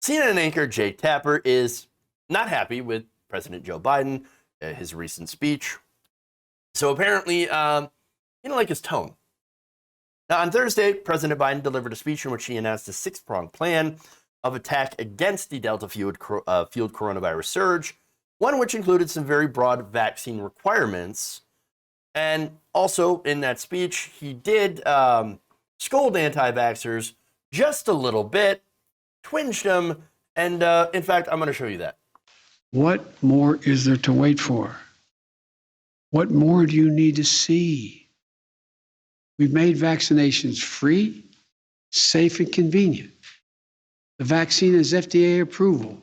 CNN anchor Jake Tapper is not happy with President Joe Biden, his recent speech. So apparently, he didn't like his tone. Now, on Thursday, President Biden delivered a speech in which he announced a six-pronged plan of attack against the Delta-fueled coronavirus surge, one which included some very broad vaccine requirements. And also in that speech, he did scold anti-vaxxers just a little bit, twinged them, and in fact, I'm going to show you that. What more is there to wait for? What more do you need to see? We've made vaccinations free, safe, and convenient. The vaccine has FDA approval.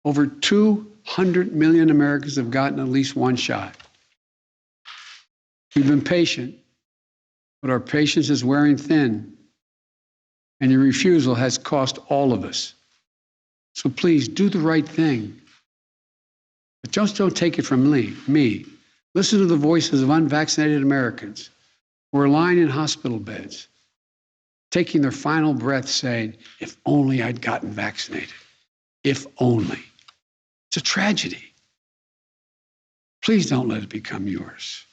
Over 200 million Americans have gotten at least one shot. We've been patient, but our patience is wearing thin, and your refusal has cost all of us. So please do the right thing. But just don't take it from me. Listen to the voices of unvaccinated Americans who are lying in hospital beds, taking their final breath saying, if only I'd gotten vaccinated. If only. It's a tragedy. Please don't let it become yours.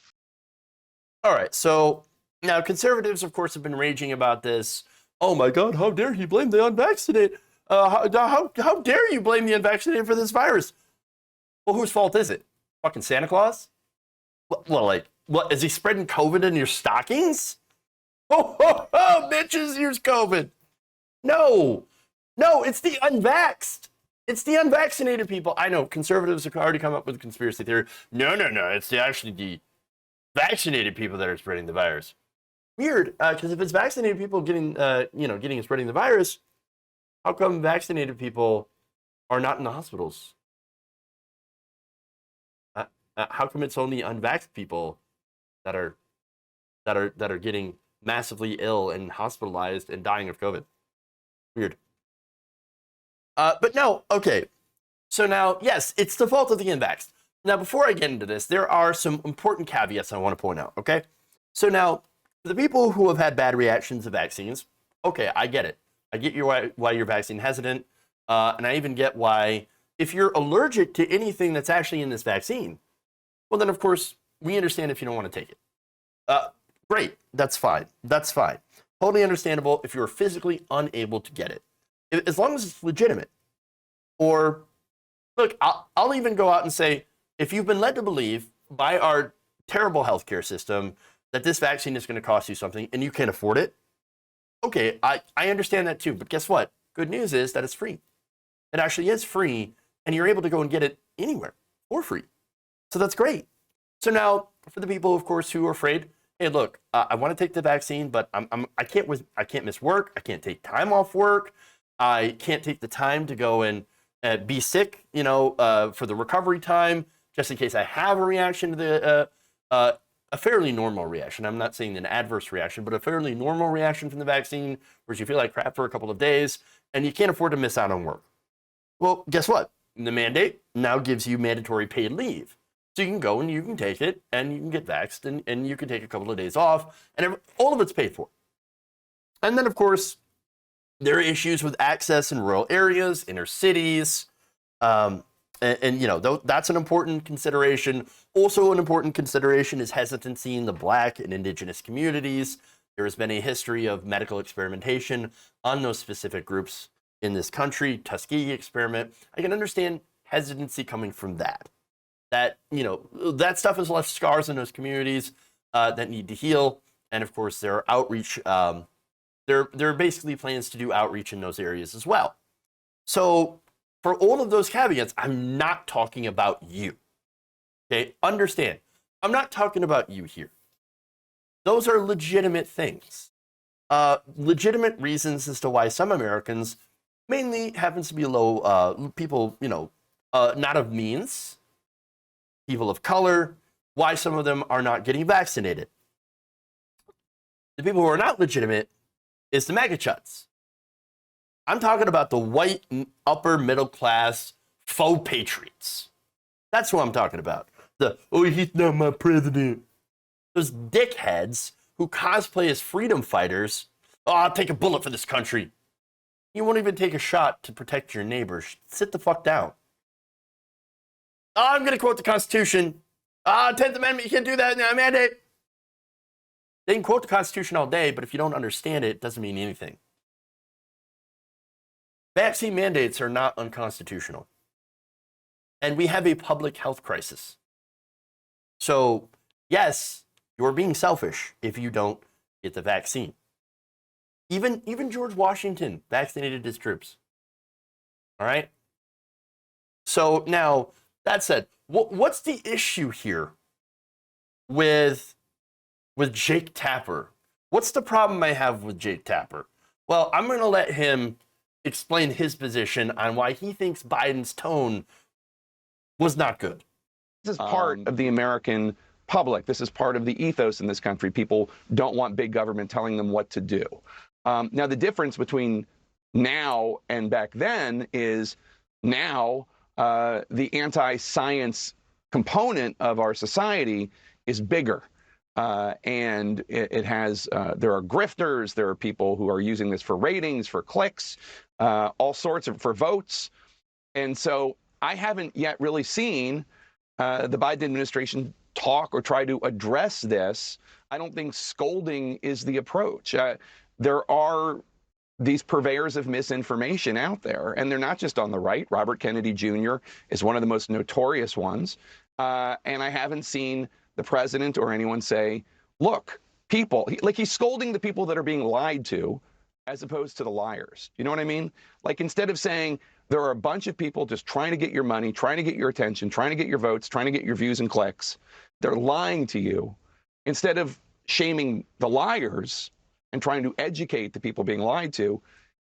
All right, so now conservatives, of course, have been raging about this. Oh my God, how dare he blame the unvaccinated? How dare you blame the unvaccinated for this virus? Well, whose fault is it? Fucking Santa Claus? What, is he spreading COVID in your stockings? Oh, bitches, here's COVID. No, it's the unvaxxed. It's the unvaccinated people. I know conservatives have already come up with a conspiracy theory. No, it's actually the vaccinated people that are spreading the virus. Weird, because if it's vaccinated people getting and spreading the virus, how come vaccinated people are not in the hospitals? How come it's only unvaxxed people that are getting massively ill and hospitalized and dying of COVID? Weird. But no, okay. So now, yes, it's the fault of the unvaxxed. Now, before I get into this, there are some important caveats I want to point out, okay? So now, for the people who have had bad reactions to vaccines, okay, I get it. I get why you're vaccine hesitant, and I even get why, if you're allergic to anything that's actually in this vaccine, well, then, of course, we understand if you don't want to take it. Great, that's fine. Totally understandable if you're physically unable to get it, as long as it's legitimate. Or, look, I'll even go out and say, if you've been led to believe by our terrible healthcare system that this vaccine is going to cost you something and you can't afford it, okay, I understand that too. But guess what? Good news is that it's free. It actually is free, and you're able to go and get it anywhere for free. So that's great. So now, for the people, of course, who are afraid, hey, look, I want to take the vaccine, but I can't miss work. I can't take time off work. I can't take the time to go and be sick, for the recovery time, just in case I have a reaction to the a fairly normal reaction. I'm not saying an adverse reaction, but a fairly normal reaction from the vaccine, where you feel like crap for a couple of days, and you can't afford to miss out on work. Well, guess what? The mandate now gives you mandatory paid leave. So you can go and you can take it, and you can get vaxxed, and you can take a couple of days off, and all of it's paid for. And then, of course, there are issues with access in rural areas, inner cities, and that's an important consideration. Also an important consideration is hesitancy in the Black and Indigenous communities. There has been a history of medical experimentation on those specific groups in this country, Tuskegee experiment. I can understand hesitancy coming from that. That stuff has left scars in those communities that need to heal. And of course, there are outreach. There are basically plans to do outreach in those areas as well. So for all of those caveats, I'm not talking about you. Okay, understand. I'm not talking about you here. Those are legitimate things. Legitimate reasons as to why some Americans, mainly happens to be low people, not of means, people of color, why some of them are not getting vaccinated. The people who are not legitimate is the MAGA chuds. I'm talking about the white upper middle class faux patriots. That's who I'm talking about. He's not my president. Those dickheads who cosplay as freedom fighters. Oh, I'll take a bullet for this country. You won't even take a shot to protect your neighbors. Sit the fuck down. Oh, I'm going to quote the Constitution. 10th Amendment, you can't do that. Mandate. They can quote the Constitution all day, but if you don't understand it, it doesn't mean anything. Vaccine mandates are not unconstitutional. And we have a public health crisis. So, yes, you're being selfish if you don't get the vaccine. Even George Washington vaccinated his troops. All right? So now, that said, what's the issue here with Jake Tapper? What's the problem I have with Jake Tapper? Well, I'm going to let him explain his position on why he thinks Biden's tone was not good. This is part of the American public. This is part of the ethos in this country. People don't want big government telling them what to do. Now, the difference between now and back then is now the anti-science component of our society is bigger. And it has, there are grifters, there are people who are using this for ratings, for clicks, all sorts of, for votes. And so I haven't yet really seen the Biden administration talk or try to address this. I don't think scolding is the approach. There are these purveyors of misinformation out there, and they're not just on the right. Robert Kennedy Jr. is one of the most notorious ones. And I haven't seen the president or anyone say, look, people, like he's scolding the people that are being lied to as opposed to the liars. You know what I mean? Like instead of saying there are a bunch of people just trying to get your money, trying to get your attention, trying to get your votes, trying to get your views and clicks, they're lying to you. Instead of shaming the liars and trying to educate the people being lied to,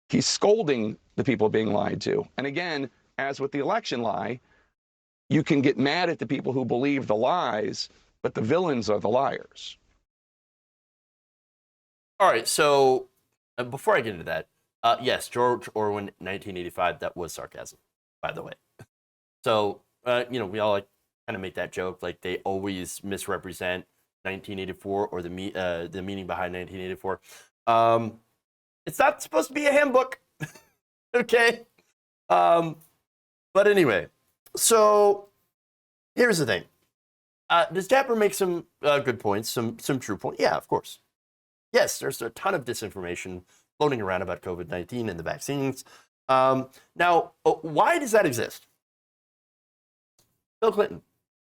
he's scolding the people being lied to. And again, as with the election lie, you can get mad at the people who believe the lies, but the villains are the liars. All right, so before I get into that, yes, George Orwell, 1985, that was sarcasm, by the way. So, you know, we all like kind of make that joke, like they always misrepresent 1984 or the meaning behind 1984. It's not supposed to be a handbook, okay? But anyway, so here's the thing. Does Tapper make some good points, some true points? Yeah, of course. Yes, there's a ton of disinformation floating around about COVID-19 and the vaccines. Now, why does that exist? Bill Clinton.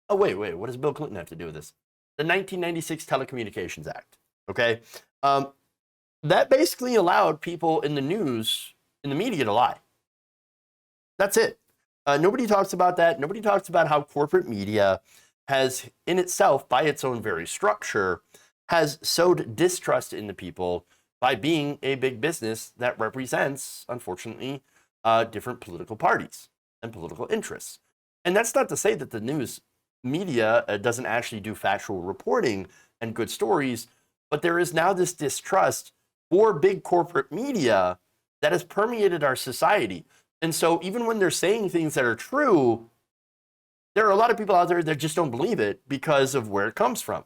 Oh, wait, what does Bill Clinton have to do with this? The 1996 Telecommunications Act, okay? That basically allowed people in the news, in the media, to lie. That's it. Nobody talks about that. Nobody talks about how corporate media has, in itself, by its own very structure, has sowed distrust in the people by being a big business that represents, unfortunately, different political parties and political interests. And that's not to say that the news media doesn't actually do factual reporting and good stories, but there is now this distrust for big corporate media that has permeated our society. And so even when they're saying things that are true, there are a lot of people out there that just don't believe it because of where it comes from.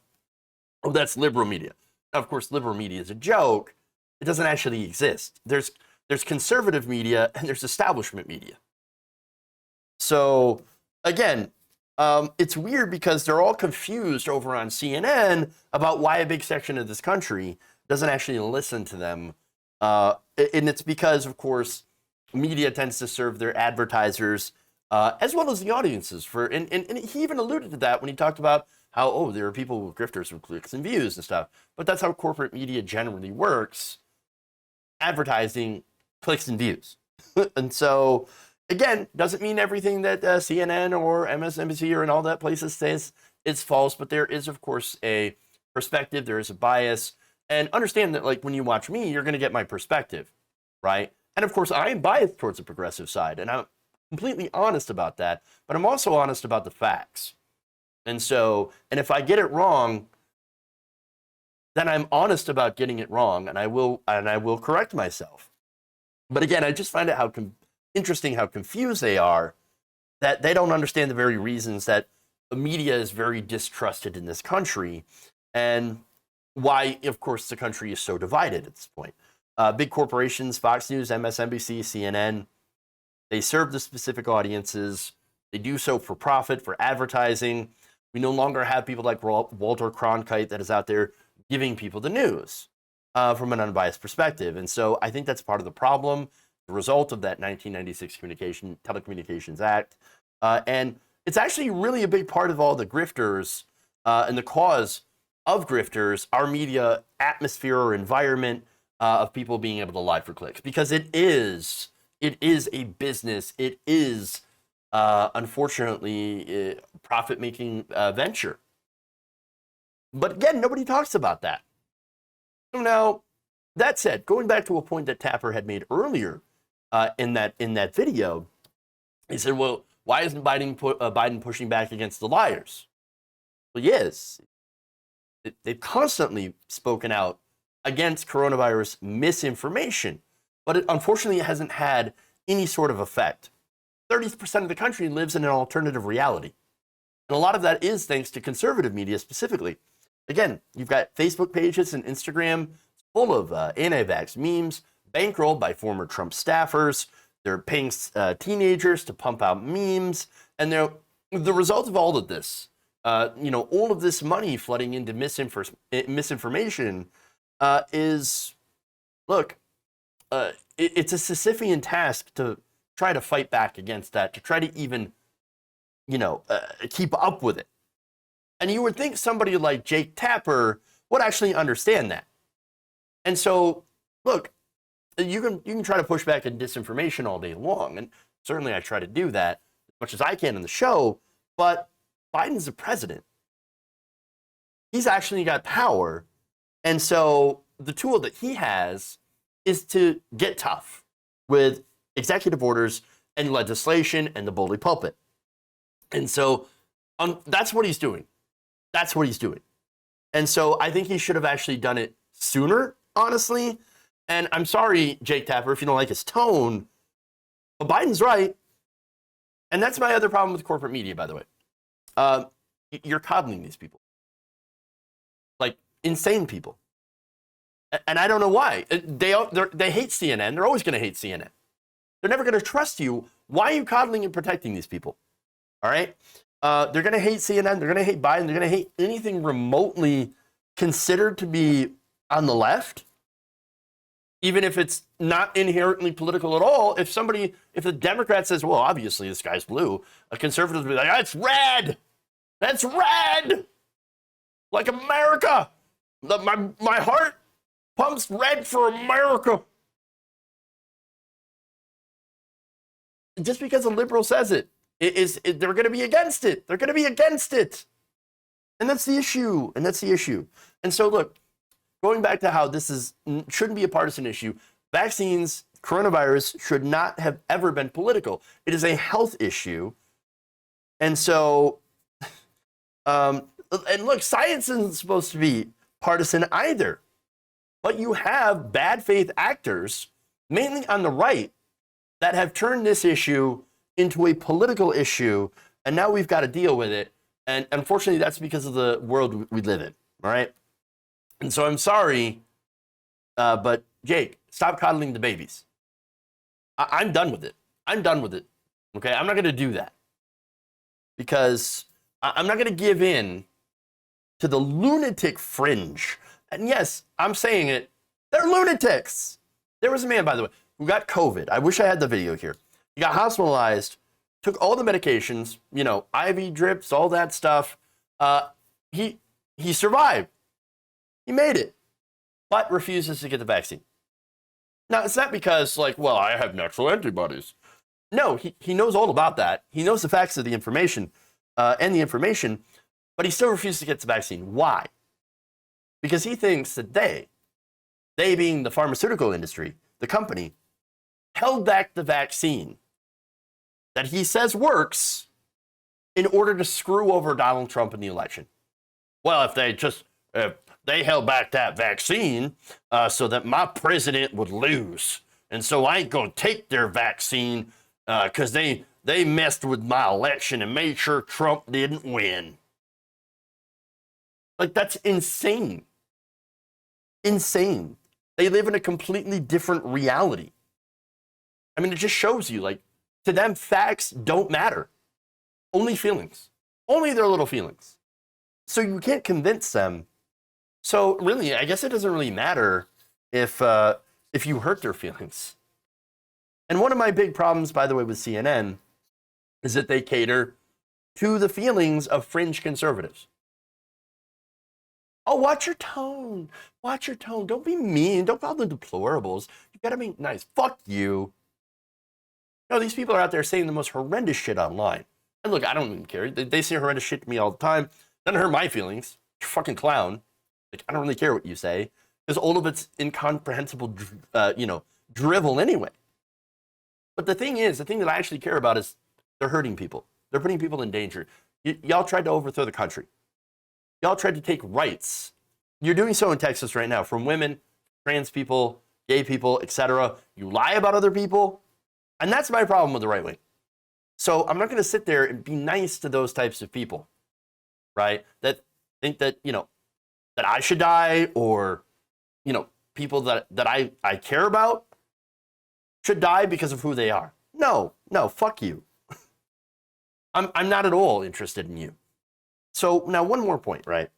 Oh, that's liberal media. Now, of course, liberal media is a joke. It doesn't actually exist. There's conservative media and there's establishment media. So again, it's weird because they're all confused over on CNN about why a big section of this country doesn't actually listen to them. And it's because, of course, media tends to serve their advertisers as well as the audiences. And he even alluded to that when he talked about how, oh, there are people with grifters with clicks and views and stuff. But that's how corporate media generally works. Advertising, clicks and views. And so, again, doesn't mean everything that CNN or MSNBC or in all that places says is false. But there is, of course, a perspective. There is a bias. And understand that, like, when you watch me, you're going to get my perspective, right? And, of course, I am biased towards the progressive side. And I'm completely honest about that. But I'm also honest about the facts. And so, and if I get it wrong, then I'm honest about getting it wrong, and I will correct myself. But again, I just find it interesting how confused they are, that they don't understand the very reasons that the media is very distrusted in this country, and why, of course, the country is so divided at this point. Big corporations, Fox News, MSNBC, CNN, they serve the specific audiences. They do so for profit, for advertising. We no longer have people like Walter Cronkite that is out there giving people the news from an unbiased perspective. And so I think that's part of the problem, the result of that 1996 Telecommunications Act. And it's actually really a big part of all the grifters and the cause of grifters, our media atmosphere or environment of people being able to lie for clicks, because it is a business. It is, unfortunately, a profit-making venture. But again, nobody talks about that. So now, that said, going back to a point that Tapper had made earlier in that video, he said, "Well, why isn't Biden pushing back against the liars?" Well, yes, they've constantly spoken out against coronavirus misinformation, but it unfortunately hasn't had any sort of effect. 30% of the country lives in an alternative reality. And a lot of that is thanks to conservative media specifically. Again, you've got Facebook pages and Instagram full of anti-vax memes, bankrolled by former Trump staffers. They're paying teenagers to pump out memes. And the result of all of this, all of this money flooding into misinformation is, look, it's a Sisyphean task to try to fight back against that, to try to even, keep up with it. And you would think somebody like Jake Tapper would actually understand that. And so, look, you can try to push back on disinformation all day long, and certainly I try to do that as much as I can in the show, but Biden's the president. He's actually got power, and so the tool that he has is to get tough with executive orders and legislation and the bully pulpit. And so that's what he's doing. That's what he's doing. And so I think he should have actually done it sooner, honestly. And I'm sorry, Jake Tapper, if you don't like his tone, but Biden's right. And that's my other problem with corporate media, by the way. You're coddling these people. Like insane people. And I don't know why. They hate CNN. They're always going to hate CNN. They're never going to trust you. Why are you coddling and protecting these people? All right? They're going to hate CNN. They're going to hate Biden. They're going to hate anything remotely considered to be on the left, even if it's not inherently political at all. If the Democrat says, well, obviously this guy's blue, a conservative will be like, that's red. That's red. Like America. My heart pumps red for America. Just because a liberal says it, they're going to be against it. They're going to be against it. And that's the issue. And so, look, going back to how this shouldn't be a partisan issue, vaccines, coronavirus should not have ever been political. It is a health issue. And so, and look, science isn't supposed to be partisan either. But you have bad faith actors, mainly on the right, that have turned this issue into a political issue, and now we've got to deal with it. And unfortunately, that's because of the world we live in, all right? And so I'm sorry, but Jake, stop coddling the babies. I'm done with it. Okay? I'm not going to do that because I'm not going to give in to the lunatic fringe. And yes, I'm saying it. They're lunatics. There was a man, by the way, who got COVID. I wish I had the video here. He got hospitalized, took all the medications, IV drips, all that stuff. He survived. He made it, but refuses to get the vaccine. Now, it's not because, I have natural antibodies. No, he knows all about that. He knows the facts of the information, but he still refuses to get the vaccine. Why? Because he thinks that they being the pharmaceutical industry, the company, held back the vaccine that he says works in order to screw over Donald Trump in the election. Well, if they held back that vaccine so that my president would lose, and so I ain't gonna take their vaccine because they messed with my election and made sure Trump didn't win. That's insane. Insane. They live in a completely different reality. I mean, it just shows you, like, to them, facts don't matter. Only feelings. Only their little feelings. So you can't convince them. So really, I guess it doesn't really matter if you hurt their feelings. And one of my big problems, by the way, with CNN is that they cater to the feelings of fringe conservatives. Oh, watch your tone. Watch your tone. Don't be mean. Don't call them deplorables. You gotta be nice. Fuck you. No, these people are out there saying the most horrendous shit online. And look, I don't even care. They say horrendous shit to me all the time. Doesn't hurt my feelings. You're a fucking clown. Like, I don't really care what you say, because all of it's incomprehensible, drivel anyway. But the thing that I actually care about is they're hurting people. They're putting people in danger. Y'all tried to overthrow the country. Y'all tried to take rights. You're doing so in Texas right now, from women, trans people, gay people, etc. You lie about other people, and that's my problem with the right wing. So I'm not going to sit there and be nice to those types of people, right? That think that, that I should die, or, people that I care about should die because of who they are. No, fuck you. I'm not at all interested in you. So now one more point, right?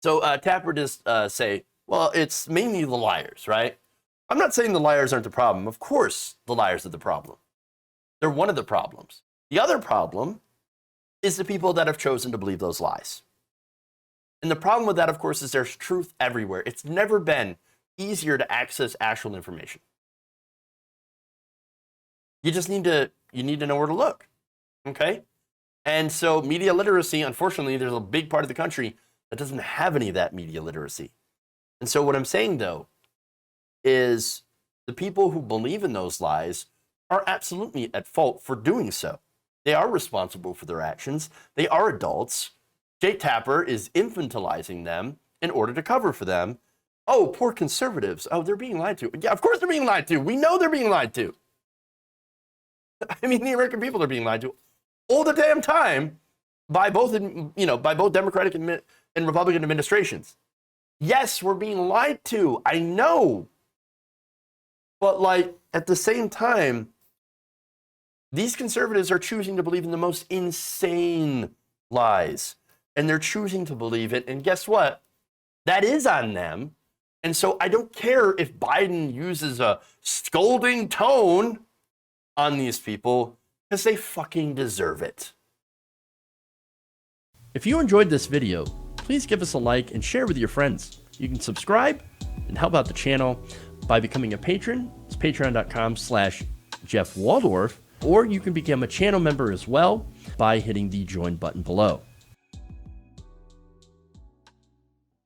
So Tapper just say, well, it's mainly the liars, right? I'm not saying the liars aren't the problem. Of course, the liars are the problem. They're one of the problems. The other problem is the people that have chosen to believe those lies. And the problem with that, of course, is there's truth everywhere. It's never been easier to access actual information. You just need to know where to look, okay? And so media literacy, unfortunately, there's a big part of the country that doesn't have any of that media literacy. And so what I'm saying, though, is the people who believe in those lies are absolutely at fault for doing so. They are responsible for their actions. They are adults. Jake Tapper is infantilizing them in order to cover for them. Oh, poor conservatives. Oh, they're being lied to. Yeah, of course they're being lied to. We know they're being lied to. I mean, the American people are being lied to all the damn time by both Democratic and Republican administrations. Yes, we're being lied to. I know. But, like, at the same time, these conservatives are choosing to believe in the most insane lies. And they're choosing to believe it. And guess what? That is on them. And so I don't care if Biden uses a scolding tone on these people, because they fucking deserve it. If you enjoyed this video, please give us a like and share with your friends. You can subscribe and help out the channel by becoming a patron. It's patreon.com/Jeff Waldorf, or you can become a channel member as well by hitting the join button below.